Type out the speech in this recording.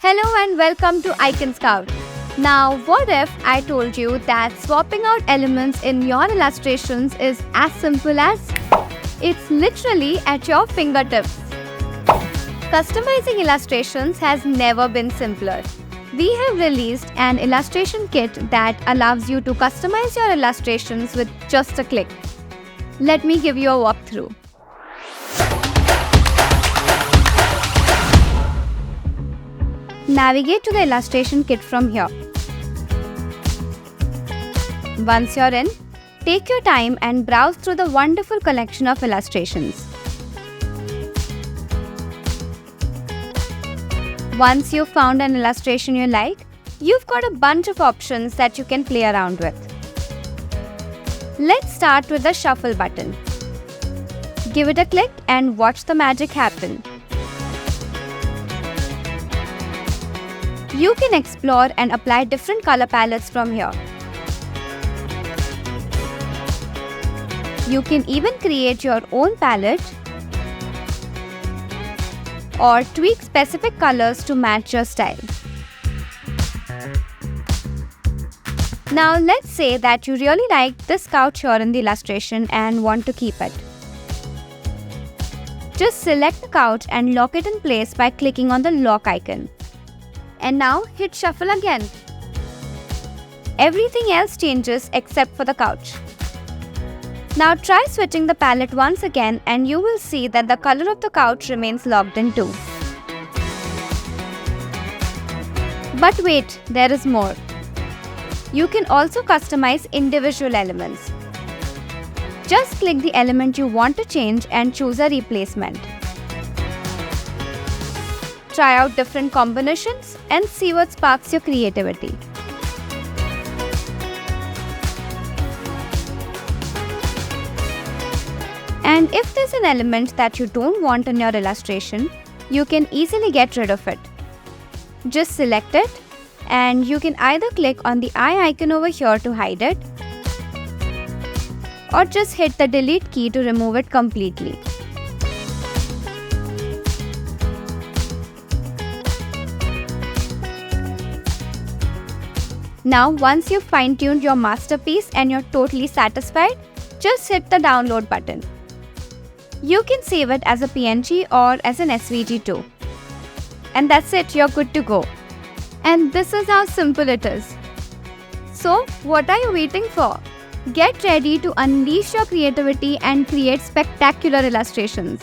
Hello and welcome to Icon Scout. Now, what if I told you that swapping out elements in your illustrations is as simple as it's literally at your fingertips? Customizing illustrations has never been simpler. We have released an illustration kit that allows you to customize your illustrations with just a click. Let me give you a walkthrough. Navigate to the illustration kit from here. Once you're in, take your time and browse through the wonderful collection of illustrations. Once you've found an illustration you like, you've got a bunch of options that you can play around with. Let's start with the shuffle button. Give it a click and watch the magic happen. You can explore and apply different color palettes from here. You can even create your own palette or tweak specific colors to match your style. Now let's say that you really like this couch here in the illustration and want to keep it. Just select the couch and lock it in place by clicking on the lock icon. And now hit shuffle again. Everything else changes except for the couch. Now try switching the palette once again and you will see that the color of the couch remains locked in too. But wait, there is more. You can also customize individual elements. Just click the element you want to change and choose a replacement. Try out different combinations and see what sparks your creativity. And if there's an element that you don't want in your illustration, you can easily get rid of it. Just select it and you can either click on the eye icon over here to hide it, or just hit the delete key to remove it completely. Now, once you've fine-tuned your masterpiece and you're totally satisfied, just hit the download button. You can save it as a PNG or as an SVG too. And that's it, you're good to go. And this is how simple it is. So, what are you waiting for? Get ready to unleash your creativity and create spectacular illustrations.